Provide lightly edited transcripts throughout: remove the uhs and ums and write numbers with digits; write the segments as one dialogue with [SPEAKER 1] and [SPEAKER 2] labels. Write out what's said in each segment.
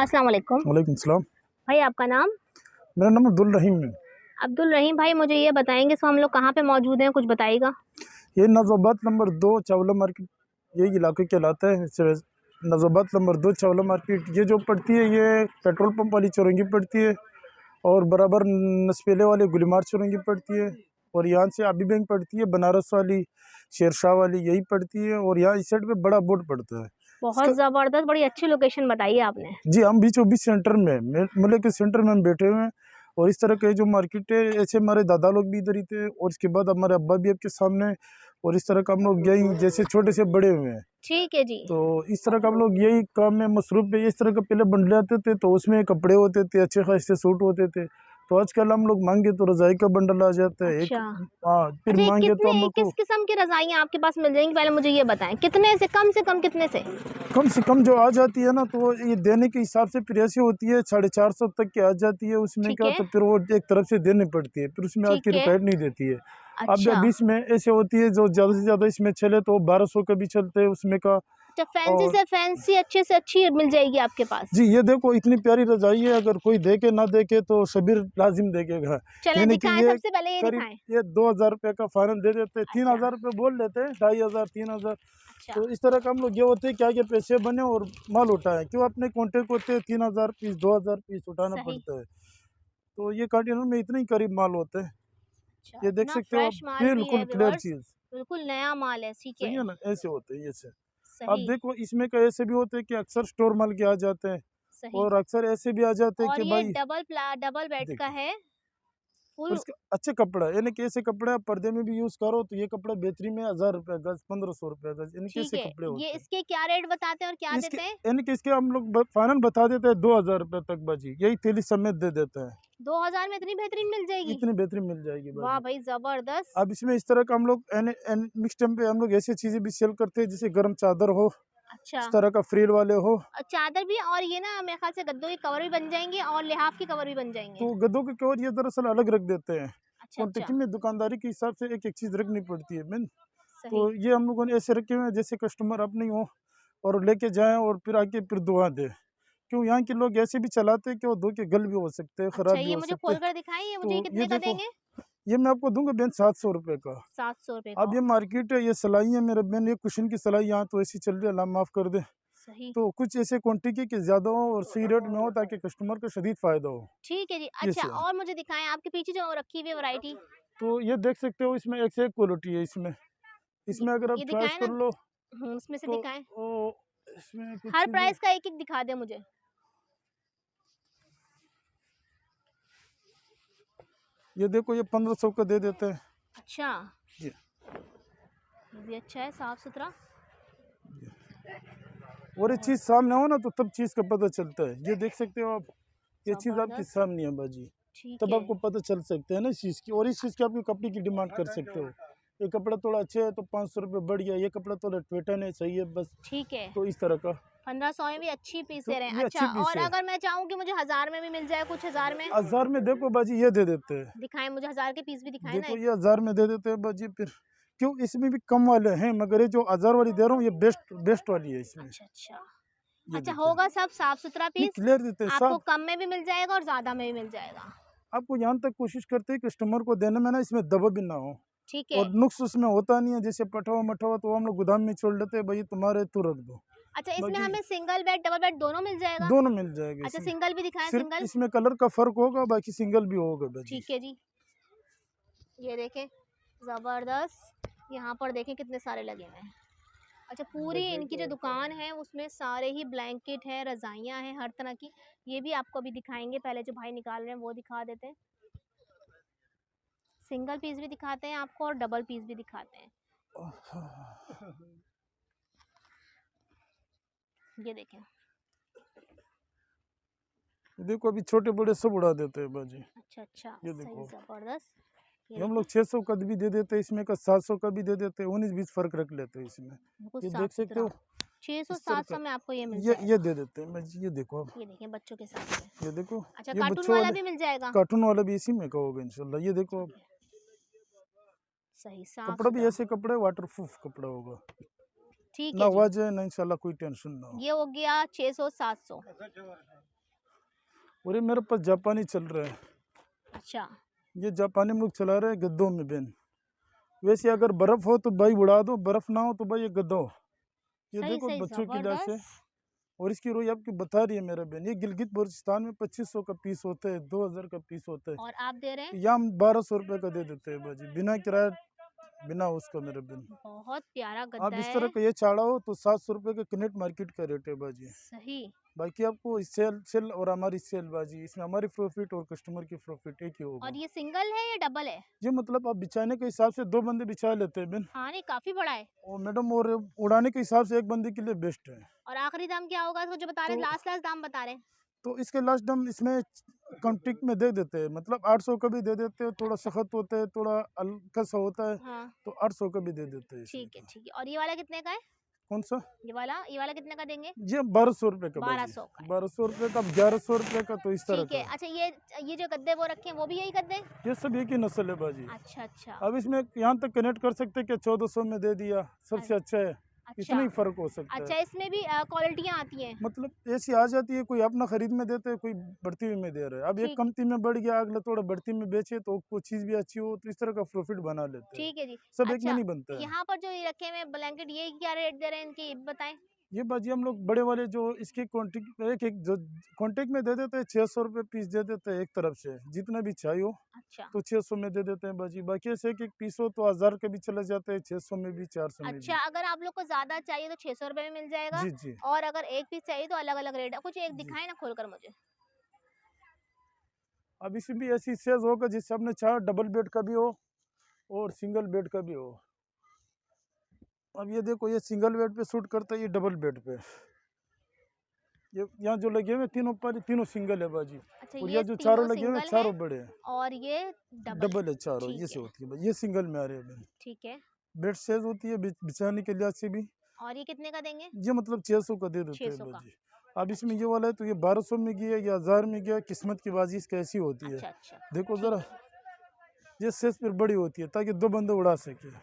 [SPEAKER 1] अस्सलाम वालेकुम।
[SPEAKER 2] वालेकुम सलाम।
[SPEAKER 1] भाई आपका नाम?
[SPEAKER 2] मेरा नाम अब्दुल रहीम है।
[SPEAKER 1] अब्दुल रहीम भाई, मुझे ये बताएँगे हम लोग कहाँ पे मौजूद हैं, कुछ बताइएगा?
[SPEAKER 2] ये नज़ाबाद नंबर 2 चावला मार्केट, यही इलाके कहलाता है। नज़ाबाद नंबर 2 चावला मार्केट ये जो पड़ती है, ये पेट्रोल पंप वाली चौरंगी पड़ती है और बराबर नसपेले वाली गुलीमार चौरंगी पड़ती है। और यहाँ से आबी बैंक पड़ती है, बनारस वाली, शेरशाह वाली यही पड़ती है। और यहाँ इस साइड पे बड़ा बोर्ड पड़ता है
[SPEAKER 1] बहुत
[SPEAKER 2] इसका।
[SPEAKER 1] ज़बरदस्त, बड़ी अच्छी लोकेशन बताई है आपने।
[SPEAKER 2] जी, हम बीचों बीच सेंटर में, मुल्क के सेंटर में हम बैठे हुए हैं। और इस तरह के जो मार्केट है, ऐसे हमारे दादा लोग भी इधर ही थे और इसके बाद हमारे अब्बा भी आपके सामने। और इस तरह का हम लोग यही जैसे छोटे से बड़े हुए हैं,
[SPEAKER 1] ठीक है जी।
[SPEAKER 2] तो इस तरह का हम लोग यही काम में मसरूफ है। इस तरह का पहले बंडले आते थे तो उसमें कपड़े होते थे, अच्छे खासे सूट होते थे। तो आजकल हम लोग मांगे तो रजाई का बंडल आ जाता है एक।
[SPEAKER 1] अच्छा।
[SPEAKER 2] हाँ, फिर
[SPEAKER 1] अच्छा, ये
[SPEAKER 2] मांगे तो हम लोग
[SPEAKER 1] किस
[SPEAKER 2] को
[SPEAKER 1] किस्म की रज़ाइयाँ आपके पास मिल जाएँगी? पहले मुझे ये बताएँ, कितने से कम कितने से?
[SPEAKER 2] कम से कम जो आ जाती है ना, तो ये देने के हिसाब से फिर ऐसी होती है 450 तक की आ जाती है। उसमें
[SPEAKER 1] ठीक
[SPEAKER 2] क्या,
[SPEAKER 1] है,
[SPEAKER 2] तो फिर वो एक तरफ से देनी पड़ती है, फिर उसमें आके
[SPEAKER 1] ठीक है।
[SPEAKER 2] रुकावट नहीं देती है। अब
[SPEAKER 1] अच्छा।
[SPEAKER 2] जब इसमें ऐसे होती है जो ज़्यादा से ज़्यादा इसमें चले तो 1200 का भी चलते हैं उसमें का।
[SPEAKER 1] अच्छा, फैंसी
[SPEAKER 2] और
[SPEAKER 1] से फैंसी अच्छे से अच्छी मिल जाएगी आपके पास।
[SPEAKER 2] जी, ये देखो इतनी प्यारी रज़ाई है, अगर कोई देखे ना देखे तो सब्र लाजिम देखेगा।
[SPEAKER 1] चलें
[SPEAKER 2] यानी कि
[SPEAKER 1] दिखाएँ,
[SPEAKER 2] ये
[SPEAKER 1] सबसे पहले ये
[SPEAKER 2] करीब
[SPEAKER 1] दिखाएँ।
[SPEAKER 2] ये 2000 रुपये का फाइनल दे देते हैं,
[SPEAKER 1] अच्छा,
[SPEAKER 2] 3000 रुपये बोल लेते हैं, 2500 3000।
[SPEAKER 1] अच्छा।
[SPEAKER 2] तो इस तरह का हम लोग ये होते हैं कि आगे पैसे बने और माल उठाएं, क्यों अपने कॉन्टेक्ट होते हैं 3000 पीस 2000 पीस उठाना
[SPEAKER 1] सही।
[SPEAKER 2] पड़ता है। तो ये कंटेनर में इतने ही करीब माल होते हैं।
[SPEAKER 1] अच्छा,
[SPEAKER 2] ये देख
[SPEAKER 1] इतना
[SPEAKER 2] सकते हो आप,
[SPEAKER 1] फ्रेश माल भी
[SPEAKER 2] बिल्कुल
[SPEAKER 1] है
[SPEAKER 2] क्लियर
[SPEAKER 1] व्यूअर्स,
[SPEAKER 2] चीज़।
[SPEAKER 1] बिल्कुल नया माल है, ठीक
[SPEAKER 2] सही
[SPEAKER 1] है।
[SPEAKER 2] है ना, ऐसे होते हैं ऐसे। अब
[SPEAKER 1] सही,
[SPEAKER 2] देखो इसमें का ऐसे भी होते हैं कि अक्सर स्टोर माल के आ जाते हैं
[SPEAKER 1] सही।
[SPEAKER 2] और अक्सर ऐसे भी आ जाते हैं
[SPEAKER 1] और
[SPEAKER 2] कि
[SPEAKER 1] ये
[SPEAKER 2] भाई
[SPEAKER 1] डबल बेड का
[SPEAKER 2] देखिए।
[SPEAKER 1] है,
[SPEAKER 2] और
[SPEAKER 1] फुल।
[SPEAKER 2] इसका अच्छे कपड़ा है, यानी कि ऐसे कपड़े आप पर्दे में भी यूज़ करो तो ये कपड़ा बेहतरीन में 1000 रुपये गज, 1500 रुपये गज, यानी कि
[SPEAKER 1] ठीक
[SPEAKER 2] ऐसे
[SPEAKER 1] है।
[SPEAKER 2] कपड़े
[SPEAKER 1] ये
[SPEAKER 2] होते हैं।
[SPEAKER 1] इसके क्या रेट बताते हैं और क्या
[SPEAKER 2] इसके
[SPEAKER 1] देते हैं?
[SPEAKER 2] यानी कि इसके हम लोग फाइनल बता देते हैं 2000 रुपये तक बाजी, यही थैली समेत दे देता है।
[SPEAKER 1] 2000 में इतनी बेहतरीन मिल जाएगी?
[SPEAKER 2] इतनी बेहतरीन मिल जाएगी
[SPEAKER 1] वाह
[SPEAKER 2] बाजी।
[SPEAKER 1] भाई ज़बरदस्त!
[SPEAKER 2] अब इसमें इस तरह का हम लोग मिक्स टाइम पे हम लोग ऐसी चीज़ें भी सेल करते हैं, जैसे गर्म चादर हो,
[SPEAKER 1] अच्छा।
[SPEAKER 2] इस तरह का फ्रील वाले हो।
[SPEAKER 1] और चादर भी, और ये ना मेरे ख़्याल से गद्दों के कवर भी बन जाएँगे और लिहाफ के कवर भी बन जाएँगे।
[SPEAKER 2] तो गद्दों के कवर ये दरअसल अलग रख देते हैं।
[SPEAKER 1] अच्छा, अच्छा।
[SPEAKER 2] क्वांटिटी में दुकानदारी के हिसाब से एक एक चीज़ रखनी पड़ती है मेन। तो
[SPEAKER 1] सही।
[SPEAKER 2] ये हम लोगों ने ऐसे रखे हुए हैं जैसे कस्टमर अपनी हो और लेके जाएं और फिर आके फिर दुआ दे। क्यों, यहाँ के लोग ऐसे भी चलाते हैं कि वो धो के गल भी हो सकते हैं,
[SPEAKER 1] अच्छा,
[SPEAKER 2] ख़राब भी
[SPEAKER 1] ये
[SPEAKER 2] हो
[SPEAKER 1] मुझे
[SPEAKER 2] सकते
[SPEAKER 1] खोल
[SPEAKER 2] हैं।
[SPEAKER 1] कर दिखाएँ, ये मुझे
[SPEAKER 2] तो ये
[SPEAKER 1] कितने का
[SPEAKER 2] देखो,
[SPEAKER 1] देंगे?
[SPEAKER 2] ये मैं आपको दूंगा बेन 700 रुपये का।
[SPEAKER 1] 700 रुपए का।
[SPEAKER 2] अब ये मार्केट है, ये सिलाई है मेरे बेन, ये कुशन की सिलाई यहाँ तो ऐसी चल रही है, अल्लाह माफ़ कर दे।
[SPEAKER 1] सही।
[SPEAKER 2] तो कुछ ऐसे क्वांटिटी के ज़्यादा हो और सही रेट में हो ताकि कस्टमर को शदीद फ़ायदा हो।
[SPEAKER 1] ठीक है जी।
[SPEAKER 2] ये
[SPEAKER 1] अच्छा,
[SPEAKER 2] से
[SPEAKER 1] और मुझे दिखाएँ आपके पीछे जो रखी हुई है वैरायटी।
[SPEAKER 2] तो ये देख सकते हो, इसमें एक से एक क्वालिटी है इसमें। इसमें अगर आप
[SPEAKER 1] ये
[SPEAKER 2] चॉइस
[SPEAKER 1] दिखाएँ ना।
[SPEAKER 2] कर लो
[SPEAKER 1] उसमें से
[SPEAKER 2] तो
[SPEAKER 1] दिखाएँ।
[SPEAKER 2] ओ, इसमें कुछ
[SPEAKER 1] हर
[SPEAKER 2] चीज़ें।
[SPEAKER 1] प्राइस का एक-एक दिखा दें मुझे।
[SPEAKER 2] ये देखो, ये 1500 का दे देते हैं।
[SPEAKER 1] अच्छा,
[SPEAKER 2] जी,
[SPEAKER 1] ये भी अच्छा है, साफ-सुथरा।
[SPEAKER 2] और ये चीज़ सामने हो ना तो तब चीज़ का पता चलता है। ये देख सकते हो आप, ये चीज़ आपके
[SPEAKER 1] ज़बरदस्त।
[SPEAKER 2] सामने है बाजी,
[SPEAKER 1] ठीक
[SPEAKER 2] तब
[SPEAKER 1] है,
[SPEAKER 2] आपको पता चल सकता है ना इस चीज़ की। और इस चीज़ की आपके कपड़े की डिमांड कर सकते हो। ये कपड़ा थोड़ा अच्छा है तो 500 रुपये बढ़ गया, ये कपड़ा थोड़ा पैटर्न है, सही है बस।
[SPEAKER 1] ठीक है।
[SPEAKER 2] तो इस तरह का।
[SPEAKER 1] 1500 में भी अच्छी पीस
[SPEAKER 2] तो
[SPEAKER 1] दे रहे हैं।
[SPEAKER 2] ये अच्छी
[SPEAKER 1] अच्छा,
[SPEAKER 2] पीस
[SPEAKER 1] और
[SPEAKER 2] है।
[SPEAKER 1] अगर मैं चाहूँ कि मुझे 1000 में भी मिल जाए, कुछ 1000 में?
[SPEAKER 2] 1000 में देखो बाजी, ये दे देते हैं।
[SPEAKER 1] दिखाएँ मुझे, 1000 के पीस भी दिखाएँ ना
[SPEAKER 2] देखो
[SPEAKER 1] एक।
[SPEAKER 2] ये 1000 में दे देते हैं बाजी फिर। क्यों, इसमें भी कम वाले हैं मगर ये जो 1000 वाली दे रहा हूँ ये बेस्ट बेस्ट वाली है इसमें।
[SPEAKER 1] अच्छा, अच्छा।
[SPEAKER 2] ये
[SPEAKER 1] अच्छा,
[SPEAKER 2] देखिए,
[SPEAKER 1] होगा सब साफ-सुथरा
[SPEAKER 2] नहीं
[SPEAKER 1] पीस?
[SPEAKER 2] क्लियर देते हैं
[SPEAKER 1] आपको
[SPEAKER 2] सब।
[SPEAKER 1] कम में भी मिल जाएगा और ज़्यादा में भी मिल जाएगा।
[SPEAKER 2] आपको यहाँ तक कोशिश करते हैं कस्टमर को देने में ना, इसमें दबा भी ना हो।
[SPEAKER 1] ठीक है।
[SPEAKER 2] और नुक्स उसमें होता नहीं है, जैसे पटवा मटवा तो हम लोग गोदाम में छोड़ देते हैं, भाई तुम्हारे तो रख दो।
[SPEAKER 1] अच्छा, इसमें
[SPEAKER 2] बाकी
[SPEAKER 1] हमें सिंगल बेड, डबल बेड दोनों मिल जाएगा?
[SPEAKER 2] दोनों मिल जाएगा
[SPEAKER 1] अच्छा,
[SPEAKER 2] इसमें।
[SPEAKER 1] सिंगल भी दिखाएँ,
[SPEAKER 2] सिर्फ
[SPEAKER 1] सिंगल?
[SPEAKER 2] इसमें कलर का फर्क होगा, बाकी सिंगल भी होगा बाजी।
[SPEAKER 1] ठीक है जी। ये देखें, ज़बरदस्त। यहाँ पर देखें कितने सारे लगे हुए हैं। अच्छा, पूरी इनकी जो दुकान है उसमें सारे ही ब्लैंकेट हैं, रज़ाइयाँ हैं हर तरह की। ये भी आपको अभी दिखाएँगे, पहले जो भाई निकाल रहे हैं वो दिखा देते हैं। सिंगल पीस भी दिखाते हैं आपको और डबल पीस भी दिखाते हैं। ये देखें।
[SPEAKER 2] देखो अभी छोटे बड़े सब उड़ा देते हैं बाजी।
[SPEAKER 1] अच्छा, अच्छा,
[SPEAKER 2] ये
[SPEAKER 1] सही,
[SPEAKER 2] देखो,
[SPEAKER 1] ज़बरदस्त। ये
[SPEAKER 2] ये हम
[SPEAKER 1] देखें,
[SPEAKER 2] लोग 600 का भी दे देते हैं, इसमें का 700 का भी दे देते हैं, 19-20 फर्क रख लेते हैं इसमें।
[SPEAKER 1] बिल्कुल
[SPEAKER 2] ये देख सकते
[SPEAKER 1] साफ-सुथरा।
[SPEAKER 2] हो, इस तरह का।
[SPEAKER 1] 600-700 में आपको ये मिल
[SPEAKER 2] ये
[SPEAKER 1] जाएगा।
[SPEAKER 2] दे देते हैं बाजी, ये देखो आप।
[SPEAKER 1] ये देखें बच्चों के साथ में।
[SPEAKER 2] ये देखो,
[SPEAKER 1] अच्छा,
[SPEAKER 2] ये
[SPEAKER 1] कार्टून
[SPEAKER 2] बच्चों
[SPEAKER 1] वाला
[SPEAKER 2] वाले
[SPEAKER 1] भी मिल जाएगा?
[SPEAKER 2] कार्टून वाला भी इसी में का होगा इंशाल्लाह। ये देखो आप,
[SPEAKER 1] ठीक है। सही,
[SPEAKER 2] कपड़ा भी
[SPEAKER 1] साफ-सुथरा।
[SPEAKER 2] ऐसे कपड़ा है, वाटर प्रूफ कपड़ा होगा।
[SPEAKER 1] ठीक
[SPEAKER 2] ना
[SPEAKER 1] है जी।
[SPEAKER 2] आवाज है ना इंशाल्लाह कोई टेंशन ना हो।
[SPEAKER 1] ये हो गया 600-700।
[SPEAKER 2] और ये मेरे पास जापानी चल रहा है,
[SPEAKER 1] अच्छा
[SPEAKER 2] ये जापानी हम लोग चला रहे हैं गद्दों में बहन। वैसे अगर बर्फ हो तो भाई उड़ा दो, बर्फ ना हो तो भाई ये गद्दा हो। ये
[SPEAKER 1] सही
[SPEAKER 2] देखो
[SPEAKER 1] सही
[SPEAKER 2] बच्चों के लिए से।
[SPEAKER 1] जबरदस्त।
[SPEAKER 2] और इसकी रोई आपकी बता रही है मेरा बहन, ये गिलगित बल्चिस्तान में 2500 का पीस होता है, 2000 का पीस होता है।
[SPEAKER 1] और आप दे रहे हैं
[SPEAKER 2] यहाँ हम 1200 रुपये का दे देते हैं बाजी, बिना किराया बिना उसका मेरे बहन।
[SPEAKER 1] बहुत प्यारा
[SPEAKER 2] आप
[SPEAKER 1] गद्दा
[SPEAKER 2] इस तरह
[SPEAKER 1] है।
[SPEAKER 2] का ये चाड़ा हो तो 700 रुपये का कनेक्ट मार्केट का रेट है बाजी।
[SPEAKER 1] सही।
[SPEAKER 2] बाकी आपको सेल और हमारी सेल बाजी, इसमें हमारी प्रॉफिट और कस्टमर की प्रॉफिट एक ही होगा।
[SPEAKER 1] और ये सिंगल है या डबल है?
[SPEAKER 2] ये मतलब आप बिछाने के हिसाब से 2 बंदे बिछा लेते हैं बहन।
[SPEAKER 1] हाँ नहीं काफी बड़ा है।
[SPEAKER 2] और मैडम और उड़ाने के हिसाब से एक बंदे के लिए बेस्ट है।
[SPEAKER 1] और आखिरी दाम क्या होगा इसको जो बता रहे
[SPEAKER 2] तो
[SPEAKER 1] हैं, लास्ट लास्ट दाम बता रहे हैं?
[SPEAKER 2] तो इसके लास्ट हम इसमें कॉन्ट्रिक में दे देते हैं, मतलब 800 का भी दे देते हैं, थोड़ा
[SPEAKER 1] अच्छा।
[SPEAKER 2] सख्त होता है, थोड़ा हल्का सा होता है,
[SPEAKER 1] हाँ
[SPEAKER 2] तो 800 का भी दे देते हैं इसमें
[SPEAKER 1] ठीक है
[SPEAKER 2] का।
[SPEAKER 1] ठीक है। और ये वाला कितने का है?
[SPEAKER 2] कौन सा?
[SPEAKER 1] ये वाला कितने का देंगे?
[SPEAKER 2] ये 1200 रुपये का
[SPEAKER 1] बारह
[SPEAKER 2] बाजी,
[SPEAKER 1] सौ का है।
[SPEAKER 2] 1200 रुपये का, 1100 रुपये का, तो इस तरह
[SPEAKER 1] ठीक
[SPEAKER 2] का
[SPEAKER 1] है।
[SPEAKER 2] है।
[SPEAKER 1] अच्छा ये जो गद्दे वो रखे हैं वो भी यही गद्दे हैं?
[SPEAKER 2] ये सब एक ही नस्ल है बाजी।
[SPEAKER 1] अच्छा अच्छा।
[SPEAKER 2] अब इसमें यहाँ तक कनेक्ट कर सकते हैं कि 1400 में दे दिया सबसे अच्छा है,
[SPEAKER 1] अच्छा
[SPEAKER 2] इतना ही फर्क हो सकता
[SPEAKER 1] अच्छा।
[SPEAKER 2] है।
[SPEAKER 1] इसमें भी क्वालिटियाँ आती हैं?
[SPEAKER 2] मतलब ऐसी आ जाती है, कोई अपना खरीद में देते हैं, कोई बढ़ती हुई में दे रहा है। अब एक
[SPEAKER 1] ठीक
[SPEAKER 2] कमती में बढ़ गया, अगला थोड़ा बढ़ती में बेचे तो कोई चीज़ भी अच्छी हो, तो इस तरह का प्रॉफिट बना लेते हैं।
[SPEAKER 1] ठीक है जी।
[SPEAKER 2] सब एक में
[SPEAKER 1] अच्छा
[SPEAKER 2] नहीं बनता है।
[SPEAKER 1] यहाँ पर जो ये रखे हुए हैं ब्लैंकेट, ये क्या रेट दे रहे हैं इनकी बताएं?
[SPEAKER 2] ये बाजी हम लोग बड़े वाले जो इसके कॉन्टेक्ट एक एक जो कॉन्टेक्ट में दे देते हैं, 600 रुपये पीस दे देते हैं एक तरफ से, जितना भी चाहिए हो
[SPEAKER 1] अच्छा
[SPEAKER 2] तो 600 में दे देते हैं बाजी। बाकी ऐसे एक एक पीस हो तो 1000 के भी चले जाते हैं, 600 में भी, 400 में
[SPEAKER 1] अच्छा।
[SPEAKER 2] भी।
[SPEAKER 1] अगर आप लोग को ज्यादा चाहिए तो 600 रुपये में मिल जाएगा।
[SPEAKER 2] जी जी।
[SPEAKER 1] और अगर एक पीस चाहिए तो अलग अलग रेट है। कुछ एक
[SPEAKER 2] जी
[SPEAKER 1] दिखाए ना खोल कर मुझे।
[SPEAKER 2] अब इसमें भी ऐसी सेज होगा जिससे आपने चाहा डबल बेड का भी हो और सिंगल बेड का भी हो। अब ये देखो, ये सिंगल बेड पे सूट करता है, ये डबल बेड पे। ये यहाँ जो लगे हुए तीनों पर, तीनों सिंगल है बाजी।
[SPEAKER 1] अच्छा
[SPEAKER 2] और
[SPEAKER 1] ये
[SPEAKER 2] ये जो चारों
[SPEAKER 1] तीनों
[SPEAKER 2] लगे हुए
[SPEAKER 1] सिंगल है
[SPEAKER 2] चारों बड़े हैं,
[SPEAKER 1] और ये डबल है।
[SPEAKER 2] डबल है चारों, ये
[SPEAKER 1] ठीक
[SPEAKER 2] से
[SPEAKER 1] है
[SPEAKER 2] होती है बाजी। ये सिंगल में आ रहे हैं।
[SPEAKER 1] ठीक है।
[SPEAKER 2] बेड सेज होती है बिछाने के लिहाज से भी।
[SPEAKER 1] और ये कितने का देंगे?
[SPEAKER 2] ये मतलब 600 का दे देते हैं
[SPEAKER 1] 600 का।
[SPEAKER 2] बाजी। अब इसमें
[SPEAKER 1] अच्छा
[SPEAKER 2] ये वाला है तो ये 1200 में गया या 1000 में गया, किस्मत की बाजी इसकी ऐसी होती है।
[SPEAKER 1] अच्छा अच्छा।
[SPEAKER 2] देखो
[SPEAKER 1] ठीक
[SPEAKER 2] ज़रा,
[SPEAKER 1] है
[SPEAKER 2] ये सेज फिर बड़ी होती है ताकि 2 बंदे उड़ा सके।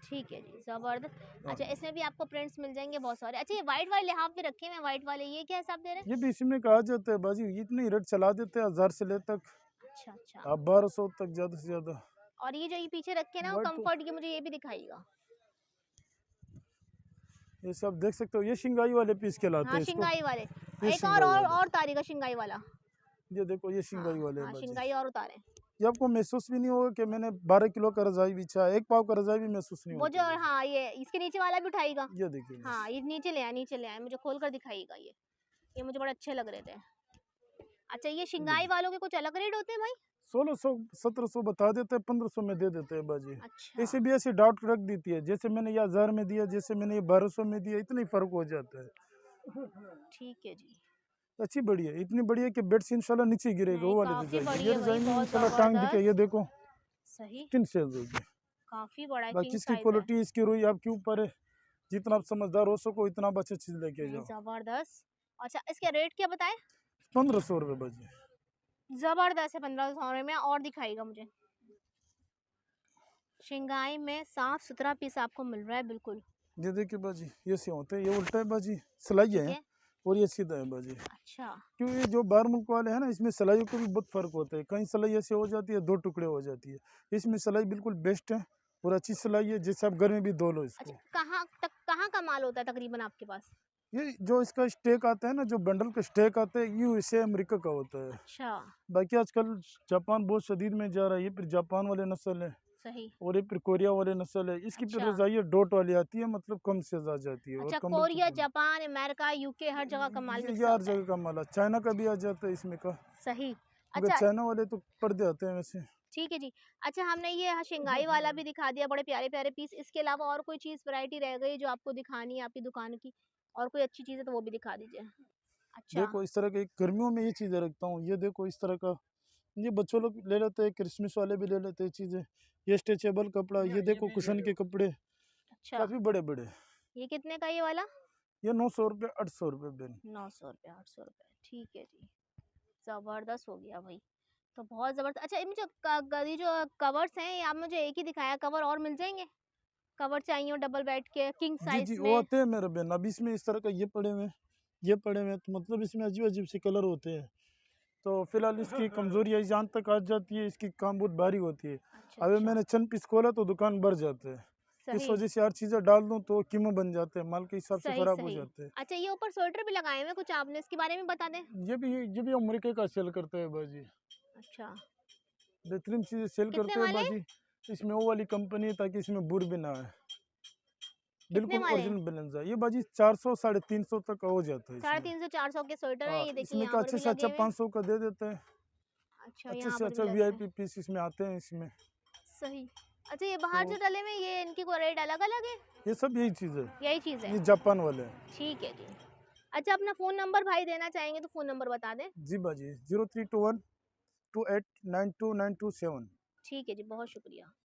[SPEAKER 1] ठीक है जी जबरदस्त।
[SPEAKER 2] हाँ,
[SPEAKER 1] अच्छा इसमें भी आपको प्रिंट्स मिल जाएंगे बहुत सारे। अच्छा ये वाइट वाले यहाँ पे रखे हुए हैं, वाइट वाले ये क्या हिसाब दे रहे हैं?
[SPEAKER 2] ये भी इसी में कहा जाता है बाजी, इतने ही रेट चला देते हैं 1000 से ले तक,
[SPEAKER 1] अच्छा अच्छा।
[SPEAKER 2] आप 1200 तक ज़्यादा से ज़्यादा।
[SPEAKER 1] और ये जो ये पीछे रखे हैं ना वो
[SPEAKER 2] वाइट तो
[SPEAKER 1] कंफर्ट के, मुझे ये भी दिखाइएगा।
[SPEAKER 2] ये सब देख सकते हो, ये शिंगाई वाले पीस कहलाते
[SPEAKER 1] हाँ
[SPEAKER 2] हैं इसको।
[SPEAKER 1] शिंगाई वाले।
[SPEAKER 2] ये
[SPEAKER 1] एक
[SPEAKER 2] शिंगाई वाले,
[SPEAKER 1] और तारीख है शिंगाई वाला।
[SPEAKER 2] ये देखो ये शिंगाई
[SPEAKER 1] हाँ
[SPEAKER 2] वाले हैं
[SPEAKER 1] हाँ
[SPEAKER 2] बाजी।
[SPEAKER 1] शिंगाई और उतारे।
[SPEAKER 2] ये आपको महसूस भी नहीं होगा कि मैंने 12 किलो का रजाई बिछा, 1 पाव का रजाई भी महसूस नहीं
[SPEAKER 1] वो जो
[SPEAKER 2] होता बाजी।
[SPEAKER 1] हाँ ये इसके नीचे वाला भी उठाइएगा।
[SPEAKER 2] ये देखिए बस।
[SPEAKER 1] हाँ ये नीचे ले आए मुझे खोल कर दिखाइएगा। ये मुझे बड़े अच्छे लग रहे थे। अच्छा ये शिंगाई वालों के कुछ अलग रेट होते हैं भाई?
[SPEAKER 2] 1600 1700 बता देते हैं, 1500 में दे देते हैं बाजी।
[SPEAKER 1] अच्छा
[SPEAKER 2] इसे भी ऐसे डाउट रख देती है, जैसे मैंने ये 1000 में दिया, जैसे मैंने ये 1200 में दिया, इतना ही फर्क हो जाता है।
[SPEAKER 1] ठीक है जी।
[SPEAKER 2] अच्छी बड़ी है, इतनी बड़ी है कि बेड से इंशाल्लाह नीचे गिरेगा,
[SPEAKER 1] नहीं
[SPEAKER 2] वो वाली
[SPEAKER 1] काफी
[SPEAKER 2] डिजाइन।
[SPEAKER 1] बड़ी
[SPEAKER 2] ये
[SPEAKER 1] है भाई,
[SPEAKER 2] डिजाइन में
[SPEAKER 1] बहुत
[SPEAKER 2] इंशाल्लाह टांग दिखे, ये
[SPEAKER 1] जबरदस्त।
[SPEAKER 2] देखो
[SPEAKER 1] सही।
[SPEAKER 2] किन सेज होगी।
[SPEAKER 1] काफी बड़ा है,
[SPEAKER 2] बाकी
[SPEAKER 1] किंग
[SPEAKER 2] इसकी
[SPEAKER 1] साइज है।
[SPEAKER 2] क्वालिटी, इसकी रुई आपके ऊपर है, जितना आप समझदार हो सको इतना आप अच्छी चीज लेके
[SPEAKER 1] नहीं
[SPEAKER 2] जाओ।
[SPEAKER 1] जबरदस्त। अच्छा इसका रेट क्या बताए?
[SPEAKER 2] 1500 रुपये बाजी।
[SPEAKER 1] जबरदस्त है। 1500 में और दिखाइएगा मुझे। शिंगाई में साफ सुथरा पीस आपको मिल रहा है बिल्कुल।
[SPEAKER 2] ये देखिए बाजी, ये से होते हैं, ये उल्टा है बाजी, सिलाई
[SPEAKER 1] ठीक
[SPEAKER 2] है,
[SPEAKER 1] है।
[SPEAKER 2] और ये सीधा है बाजी।
[SPEAKER 1] अच्छा
[SPEAKER 2] क्यों, ये जो बाहर मुल्क वाले हैं ना, इसमें सिलाई का भी बहुत फर्क होता है। कहीं सिलाई ऐसे हो जाती है 2 टुकड़े हो जाती है, इसमें सिलाई बिल्कुल बेस्ट है और अच्छी सिलाई है, जैसे आप घर में भी धो लो
[SPEAKER 1] अच्छा।
[SPEAKER 2] इसको।
[SPEAKER 1] कहाँ का माल होता है तकरीबन आपके पास?
[SPEAKER 2] ये जो इसका स्टेक आता है ना, जो बंडल का स्टेक आता है, यूएसए अमेरिका का होता है।
[SPEAKER 1] अच्छा
[SPEAKER 2] बाकी आजकल जापान बहुत शदीद में जा रहा है, ये फिर जापान वाले नस्ल है,
[SPEAKER 1] सही।
[SPEAKER 2] और ये फिर कोरिया वाले नस्ल है। इसकी फिर
[SPEAKER 1] अच्छा
[SPEAKER 2] रजाई डॉट वाली आती है, मतलब कम से आ जाती है, और
[SPEAKER 1] अच्छा।
[SPEAKER 2] कंबल
[SPEAKER 1] कोरिया
[SPEAKER 2] तो
[SPEAKER 1] जापान अमेरिका यूके हर जगह का माल
[SPEAKER 2] ये
[SPEAKER 1] मिक्स
[SPEAKER 2] हर
[SPEAKER 1] होता है।
[SPEAKER 2] जगह का माल है। चाइना का भी आ जाता है इसमें का,
[SPEAKER 1] सही।
[SPEAKER 2] मगर
[SPEAKER 1] अच्छा
[SPEAKER 2] चाइना वाले तो पर्दे आते हैं वैसे।
[SPEAKER 1] ठीक है जी। अच्छा हमने ये शिंगाई वाला भी दिखा दिया, बड़े प्यारे प्यारे पीस। इसके अलावा और कोई चीज़ वैरायटी रह गई जो आपको दिखानी है आपकी दुकान की? और कोई अच्छी चीज़ है तो वो भी दिखा दीजिए। अच्छा
[SPEAKER 2] देखो इस तरह के गर्मियों में ये चीज़ें रखता हूँ, ये देखो इस तरह का, ये बच्चों लोग ले लेते हैं, क्रिसमस वाले भी ले लेते हैं चीज़ें। ये स्ट्रेचेबल कपड़ा, ये देखो कुशन के कपड़े,
[SPEAKER 1] अच्छा।
[SPEAKER 2] काफ़ी बड़े बड़े।
[SPEAKER 1] ये कितने का ये वाला?
[SPEAKER 2] ये 900 रुपये 800 रुपये बेन।
[SPEAKER 1] 900 रुपये 800 रुपये। ठीक है जी। ज़बरदस्त हो गया भाई। तो बहुत ज़बरदस्त। अच्छा ये मुझे ये जो कवर्स हैं, ये आप मुझे एक ही दिखाया, कवर और मिल जाएंगे? कवर चाहिए हो डबल बेड के किंग
[SPEAKER 2] जी
[SPEAKER 1] साइज
[SPEAKER 2] जी वो
[SPEAKER 1] में।
[SPEAKER 2] आते हैं मेरे बहन। अभी इसमें इस तरह का ये पड़े हुए हैं, ये पड़े हुए हैं, तो मतलब इसमें अजीब अजीब से कलर होते हैं। तो फिलहाल इसकी कमजोरी आई जान तक आ जाती है, इसकी काम बहुत भारी होती है।
[SPEAKER 1] अच्छा
[SPEAKER 2] अभी
[SPEAKER 1] अच्छा।
[SPEAKER 2] मैंने चंद पीस खोला तो दुकान भर जाते हैं। इस
[SPEAKER 1] सही
[SPEAKER 2] वजह से हर चीज़ें डाल दूँ तो कीमत बन जाते हैं, माल के हिसाब से
[SPEAKER 1] सही
[SPEAKER 2] ख़राब हो
[SPEAKER 1] सही।
[SPEAKER 2] जाते हैं।
[SPEAKER 1] अच्छा ये ऊपर स्वेटर भी लगाए हुए हैं कुछ, आपने इसके बारे में बता दें।
[SPEAKER 2] ये भी अमेरिका का सेल करता है बाजी।
[SPEAKER 1] अच्छा।
[SPEAKER 2] बेहतरीन चीज़ें सेल
[SPEAKER 1] कितने
[SPEAKER 2] करते हैं
[SPEAKER 1] वाले?
[SPEAKER 2] बाजी। इसमें वो वाली कंपनी है ताकि इसमें बुर भी ना आए,
[SPEAKER 1] कितने
[SPEAKER 2] बिल्कुल
[SPEAKER 1] वाले?
[SPEAKER 2] ओरिजिनल बैलेंस है। ये बाजी 400 350 तक हो जाता है
[SPEAKER 1] साढ़े
[SPEAKER 2] इसमें।
[SPEAKER 1] तीन सौ चार सौ के स्वेटर हैं, ये देखिए
[SPEAKER 2] इसमें
[SPEAKER 1] यहाँ
[SPEAKER 2] का
[SPEAKER 1] पर
[SPEAKER 2] अच्छे
[SPEAKER 1] भी
[SPEAKER 2] से
[SPEAKER 1] लगे
[SPEAKER 2] अच्छा
[SPEAKER 1] हुए हैं।
[SPEAKER 2] 500 का दे देते हैं।
[SPEAKER 1] अच्छा
[SPEAKER 2] अच्छे
[SPEAKER 1] यहाँ
[SPEAKER 2] से
[SPEAKER 1] पर भी
[SPEAKER 2] अच्छा
[SPEAKER 1] लगे हुए हैं।
[SPEAKER 2] वीआईपी पीस इसमें आते हैं इसमें।
[SPEAKER 1] सही। अच्छा ये बाहर
[SPEAKER 2] तो
[SPEAKER 1] जो डले में ये इनकी को रेट अलग अलग है?
[SPEAKER 2] ये सब यही चीज़ है,
[SPEAKER 1] यही चीज़ है।
[SPEAKER 2] ये जापान वाले हैं।
[SPEAKER 1] ठीक है जी। अच्छा अपना फ़ोन नंबर भाई देना चाहेंगे तो फ़ोन नंबर बता दें।
[SPEAKER 2] जी बाजी 0321 2892 927।
[SPEAKER 1] ठीक है जी, बहुत शुक्रिया।